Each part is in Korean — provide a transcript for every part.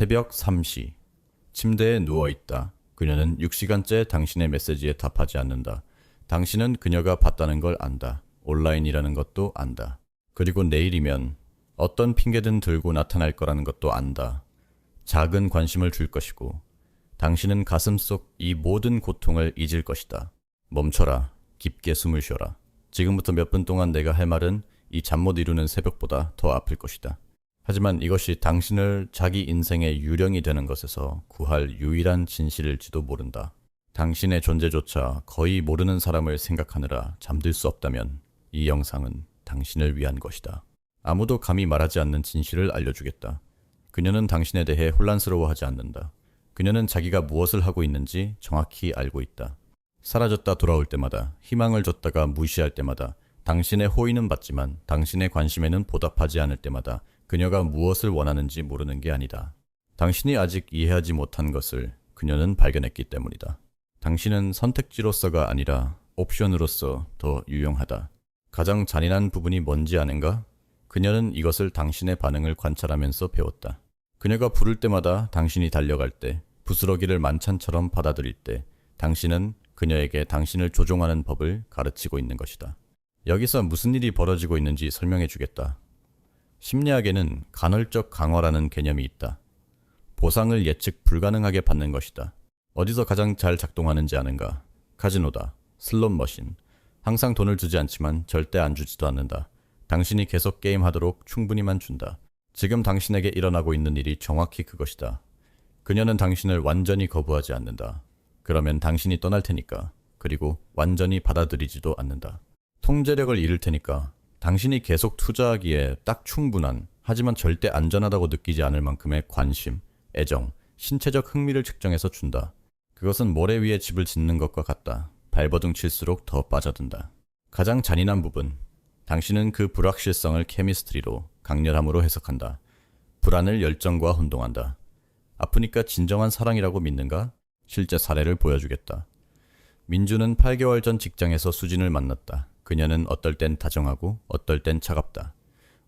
새벽 3시. 침대에 누워있다. 그녀는 6시간째 당신의 메시지에 답하지 않는다. 당신은 그녀가 봤다는 걸 안다. 온라인이라는 것도 안다. 그리고 내일이면 어떤 핑계든 들고 나타날 거라는 것도 안다. 작은 관심을 줄 것이고 당신은 가슴 속 이 모든 고통을 잊을 것이다. 멈춰라. 깊게 숨을 쉬어라. 지금부터 몇 분 동안 내가 할 말은 이 잠 못 이루는 새벽보다 더 아플 것이다. 하지만 이것이 당신을 자기 인생의 유령이 되는 것에서 구할 유일한 진실일지도 모른다. 당신의 존재조차 거의 모르는 사람을 생각하느라 잠들 수 없다면 이 영상은 당신을 위한 것이다. 아무도 감히 말하지 않는 진실을 알려주겠다. 그녀는 당신에 대해 혼란스러워하지 않는다. 그녀는 자기가 무엇을 하고 있는지 정확히 알고 있다. 사라졌다 돌아올 때마다, 희망을 줬다가 무시할 때마다, 당신의 호의는 받지만 당신의 관심에는 보답하지 않을 때마다 그녀가 무엇을 원하는지 모르는 게 아니다. 당신이 아직 이해하지 못한 것을 그녀는 발견했기 때문이다. 당신은 선택지로서가 아니라 옵션으로서 더 유용하다. 가장 잔인한 부분이 뭔지 아는가? 그녀는 이것을 당신의 반응을 관찰하면서 배웠다. 그녀가 부를 때마다 당신이 달려갈 때, 부스러기를 만찬처럼 받아들일 때, 당신은 그녀에게 당신을 조종하는 법을 가르치고 있는 것이다. 여기서 무슨 일이 벌어지고 있는지 설명해 주겠다. 심리학에는 간헐적 강화라는 개념이 있다. 보상을 예측 불가능하게 받는 것이다. 어디서 가장 잘 작동하는지 아는가? 카지노다. 슬롯머신. 항상 돈을 주지 않지만 절대 안 주지도 않는다. 당신이 계속 게임하도록 충분히만 준다. 지금 당신에게 일어나고 있는 일이 정확히 그것이다. 그녀는 당신을 완전히 거부하지 않는다. 그러면 당신이 떠날 테니까. 그리고 완전히 받아들이지도 않는다. 통제력을 잃을 테니까. 당신이 계속 투자하기에 딱 충분한, 하지만 절대 안전하다고 느끼지 않을 만큼의 관심, 애정, 신체적 흥미를 측정해서 준다. 그것은 모래 위에 집을 짓는 것과 같다. 발버둥 칠수록 더 빠져든다. 가장 잔인한 부분. 당신은 그 불확실성을 케미스트리로, 강렬함으로 해석한다. 불안을 열정과 혼동한다. 아프니까 진정한 사랑이라고 믿는가? 실제 사례를 보여주겠다. 민주는 8개월 전 직장에서 수진을 만났다. 그녀는 어떨 땐 다정하고 어떨 땐 차갑다.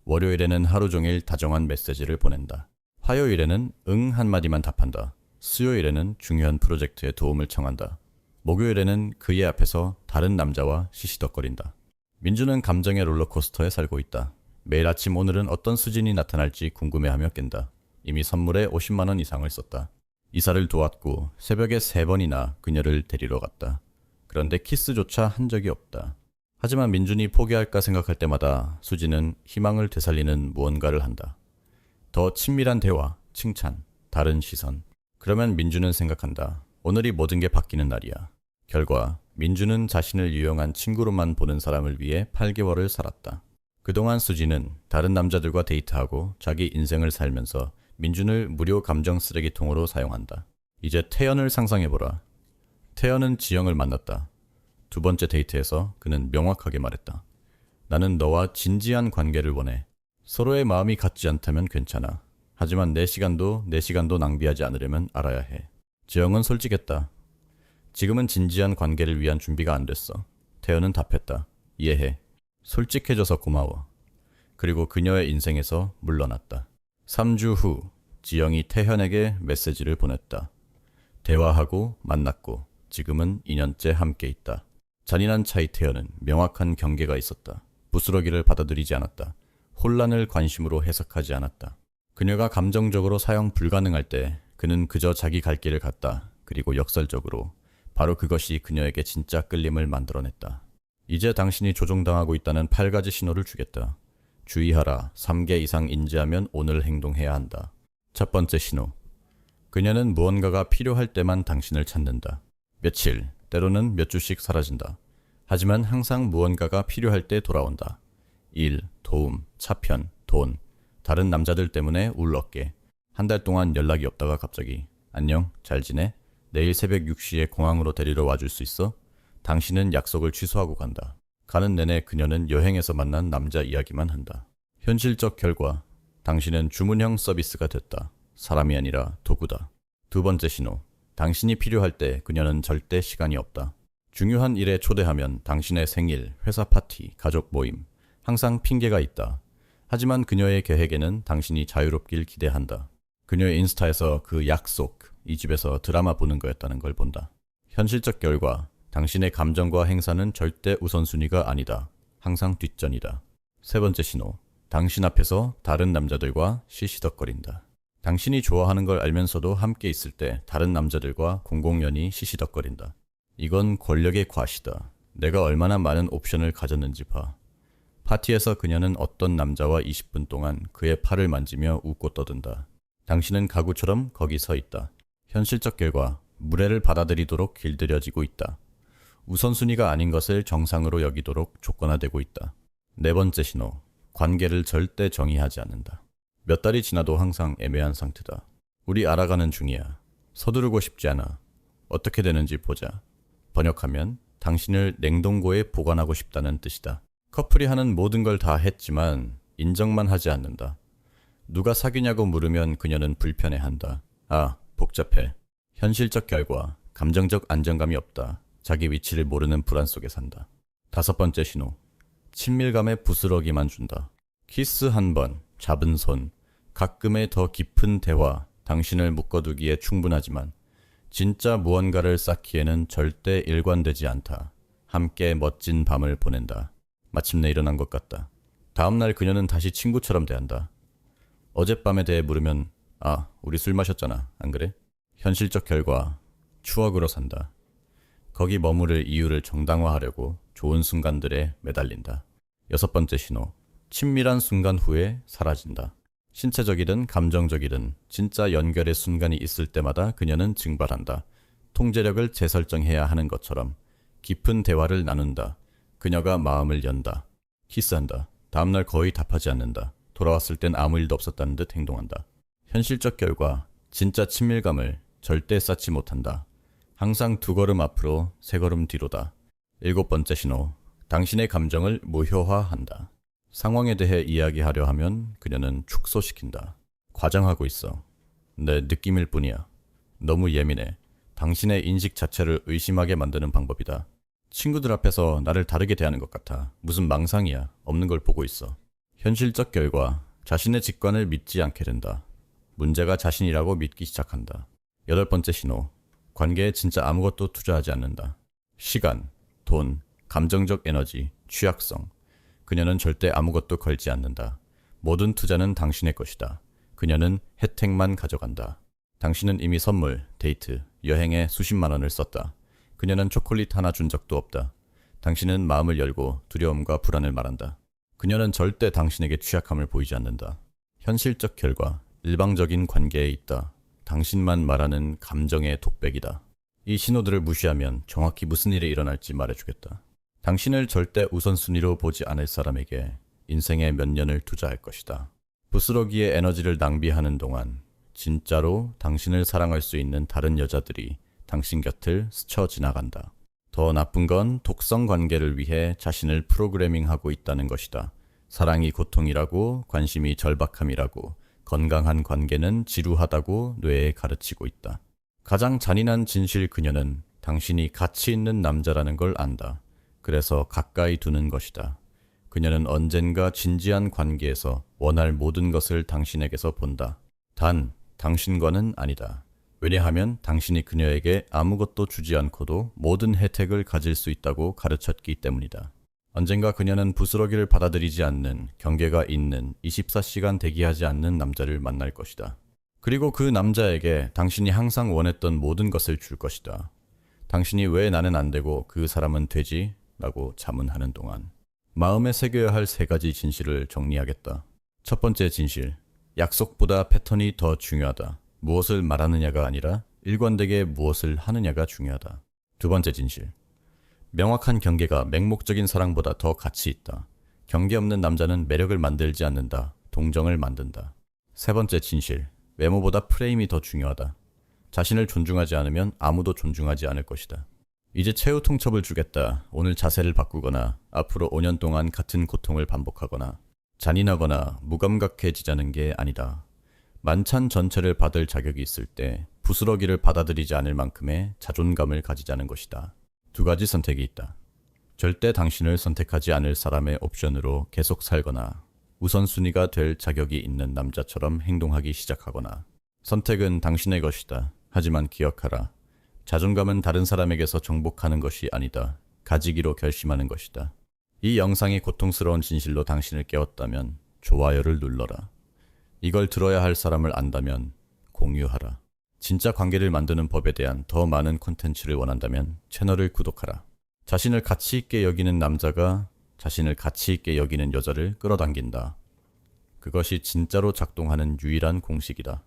월요일에는 하루 종일 다정한 메시지를 보낸다. 화요일에는 응 한마디만 답한다. 수요일에는 중요한 프로젝트에 도움을 청한다. 목요일에는 그의 앞에서 다른 남자와 시시덕거린다. 민주는 감정의 롤러코스터에 살고 있다. 매일 아침 오늘은 어떤 수진이 나타날지 궁금해하며 깬다. 이미 선물에 50만 원 이상을 썼다. 이사를 도왔고 새벽에 3번이나 그녀를 데리러 갔다. 그런데 키스조차 한 적이 없다. 하지만 민준이 포기할까 생각할 때마다 수지는 희망을 되살리는 무언가를 한다. 더 친밀한 대화, 칭찬, 다른 시선. 그러면 민주는 생각한다. 오늘이 모든 게 바뀌는 날이야. 결과 민주는 자신을 유용한 친구로만 보는 사람을 위해 8개월을 살았다. 그동안 수지는 다른 남자들과 데이트하고 자기 인생을 살면서 민준을 무료 감정 쓰레기통으로 사용한다. 이제 태연을 상상해보라. 태연은 지영을 만났다. 두 번째 데이트에서 그는 명확하게 말했다. 나는 너와 진지한 관계를 원해. 서로의 마음이 같지 않다면 괜찮아. 하지만 내 시간도 낭비하지 않으려면 알아야 해. 지영은 솔직했다. 지금은 진지한 관계를 위한 준비가 안 됐어. 태연은 답했다. 이해해. 솔직해져서 고마워. 그리고 그녀의 인생에서 물러났다. 3주 후 지영이 태현에게 메시지를 보냈다. 대화하고 만났고 지금은 2년째 함께 있다. 잔인한 차이 태연은 명확한 경계가 있었다. 부스러기를 받아들이지 않았다. 혼란을 관심으로 해석하지 않았다. 그녀가 감정적으로 사용 불가능할 때 그는 그저 자기 갈 길을 갔다. 그리고 역설적으로 바로 그것이 그녀에게 진짜 끌림을 만들어냈다. 이제 당신이 조종당하고 있다는 8가지 신호를 주겠다. 주의하라. 3개 이상 인지하면 오늘 행동해야 한다. 첫 번째 신호. 그녀는 무언가가 필요할 때만 당신을 찾는다. 며칠, 때로는 몇 주씩 사라진다. 하지만 항상 무언가가 필요할 때 돌아온다. 일, 도움, 차편, 돈, 다른 남자들 때문에 울었게. 한 달 동안 연락이 없다가 갑자기 안녕, 잘 지내? 내일 새벽 6시에 공항으로 데리러 와줄 수 있어? 당신은 약속을 취소하고 간다. 가는 내내 그녀는 여행에서 만난 남자 이야기만 한다. 현실적 결과, 당신은 주문형 서비스가 됐다. 사람이 아니라 도구다. 두 번째 신호. 당신이 필요할 때 그녀는 절대 시간이 없다. 중요한 일에 초대하면 당신의 생일, 회사 파티, 가족 모임, 항상 핑계가 있다. 하지만 그녀의 계획에는 당신이 자유롭길 기대한다. 그녀의 인스타에서 그 약속, 이 집에서 드라마 보는 거였다는 걸 본다. 현실적 결과, 당신의 감정과 행사는 절대 우선순위가 아니다. 항상 뒷전이다. 세 번째 신호, 당신 앞에서 다른 남자들과 시시덕거린다. 당신이 좋아하는 걸 알면서도 함께 있을 때 다른 남자들과 공공연히 시시덕거린다. 이건 권력의 과시다. 내가 얼마나 많은 옵션을 가졌는지 봐. 파티에서 그녀는 어떤 남자와 20분 동안 그의 팔을 만지며 웃고 떠든다. 당신은 가구처럼 거기 서 있다. 현실적 결과, 무례를 받아들이도록 길들여지고 있다. 우선순위가 아닌 것을 정상으로 여기도록 조건화되고 있다. 네 번째 신호, 관계를 절대 정의하지 않는다. 몇 달이 지나도 항상 애매한 상태다. 우리 알아가는 중이야. 서두르고 싶지 않아. 어떻게 되는지 보자. 번역하면 당신을 냉동고에 보관하고 싶다는 뜻이다. 커플이 하는 모든 걸 다 했지만 인정만 하지 않는다. 누가 사귀냐고 물으면 그녀는 불편해한다. 아, 복잡해. 현실적 결과, 감정적 안정감이 없다. 자기 위치를 모르는 불안 속에 산다. 다섯 번째 신호, 친밀감에 부스러기만 준다. 키스 한 번, 잡은 손, 가끔의 더 깊은 대화, 당신을 묶어두기에 충분하지만 진짜 무언가를 쌓기에는 절대 일관되지 않다. 함께 멋진 밤을 보낸다. 마침내 일어난 것 같다. 다음날 그녀는 다시 친구처럼 대한다. 어젯밤에 대해 물으면 아, 우리 술 마셨잖아. 안 그래? 현실적 결과, 추억으로 산다. 거기 머무를 이유를 정당화하려고 좋은 순간들에 매달린다. 여섯 번째 신호, 친밀한 순간 후에 사라진다. 신체적이든 감정적이든 진짜 연결의 순간이 있을 때마다 그녀는 증발한다. 통제력을 재설정해야 하는 것처럼 깊은 대화를 나눈다. 그녀가 마음을 연다. 키스한다. 다음날 거의 답하지 않는다. 돌아왔을 땐 아무 일도 없었다는 듯 행동한다. 현실적 결과, 진짜 친밀감을 절대 쌓지 못한다. 항상 두 걸음 앞으로 세 걸음 뒤로다. 일곱 번째 신호, 당신의 감정을 무효화한다. 상황에 대해 이야기하려 하면 그녀는 축소시킨다. 과장하고 있어. 내 느낌일 뿐이야. 너무 예민해. 당신의 인식 자체를 의심하게 만드는 방법이다. 친구들 앞에서 나를 다르게 대하는 것 같아. 무슨 망상이야. 없는 걸 보고 있어. 현실적 결과, 자신의 직관을 믿지 않게 된다. 문제가 자신이라고 믿기 시작한다. 여덟 번째 신호, 관계에 진짜 아무것도 투자하지 않는다. 시간, 돈, 감정적 에너지, 취약성. 그녀는 절대 아무것도 걸지 않는다. 모든 투자는 당신의 것이다. 그녀는 혜택만 가져간다. 당신은 이미 선물, 데이트, 여행에 수십만 원을 썼다. 그녀는 초콜릿 하나 준 적도 없다. 당신은 마음을 열고 두려움과 불안을 말한다. 그녀는 절대 당신에게 취약함을 보이지 않는다. 현실적 결과, 일방적인 관계에 있다. 당신만 말하는 감정의 독백이다. 이 신호들을 무시하면 정확히 무슨 일이 일어날지 말해주겠다. 당신을 절대 우선순위로 보지 않을 사람에게 인생의 몇 년을 투자할 것이다. 부스러기의 에너지를 낭비하는 동안 진짜로 당신을 사랑할 수 있는 다른 여자들이 당신 곁을 스쳐 지나간다. 더 나쁜 건 독성 관계를 위해 자신을 프로그래밍하고 있다는 것이다. 사랑이 고통이라고, 관심이 절박함이라고, 건강한 관계는 지루하다고 뇌에 가르치고 있다. 가장 잔인한 진실, 그녀는 당신이 가치 있는 남자라는 걸 안다. 그래서 가까이 두는 것이다. 그녀는 언젠가 진지한 관계에서 원할 모든 것을 당신에게서 본다. 단, 당신과는 아니다. 왜냐하면 당신이 그녀에게 아무것도 주지 않고도 모든 혜택을 가질 수 있다고 가르쳤기 때문이다. 언젠가 그녀는 부스러기를 받아들이지 않는, 경계가 있는, 24시간 대기하지 않는 남자를 만날 것이다. 그리고 그 남자에게 당신이 항상 원했던 모든 것을 줄 것이다. 당신이 왜 나는 안 되고 그 사람은 되지? 라고 자문하는 동안 마음에 새겨야 할 세 가지 진실을 정리하겠다. 첫 번째 진실, 약속보다 패턴이 더 중요하다. 무엇을 말하느냐가 아니라 일관되게 무엇을 하느냐가 중요하다. 두 번째 진실, 명확한 경계가 맹목적인 사랑보다 더 가치 있다. 경계 없는 남자는 매력을 만들지 않는다. 동정을 만든다. 세 번째 진실, 외모보다 프레임이 더 중요하다. 자신을 존중하지 않으면 아무도 존중하지 않을 것이다. 이제 최후 통첩을 주겠다. 오늘 자세를 바꾸거나 앞으로 5년 동안 같은 고통을 반복하거나 잔인하거나 무감각해지자는 게 아니다. 만찬 전체를 받을 자격이 있을 때 부스러기를 받아들이지 않을 만큼의 자존감을 가지자는 것이다. 두 가지 선택이 있다. 절대 당신을 선택하지 않을 사람의 옵션으로 계속 살거나 우선순위가 될 자격이 있는 남자처럼 행동하기 시작하거나 선택은 당신의 것이다. 하지만 기억하라. 자존감은 다른 사람에게서 정복하는 것이 아니다. 가지기로 결심하는 것이다. 이 영상이 고통스러운 진실로 당신을 깨웠다면 좋아요를 눌러라. 이걸 들어야 할 사람을 안다면 공유하라. 진짜 관계를 만드는 법에 대한 더 많은 콘텐츠를 원한다면 채널을 구독하라. 자신을 가치 있게 여기는 남자가 자신을 가치 있게 여기는 여자를 끌어당긴다. 그것이 진짜로 작동하는 유일한 공식이다.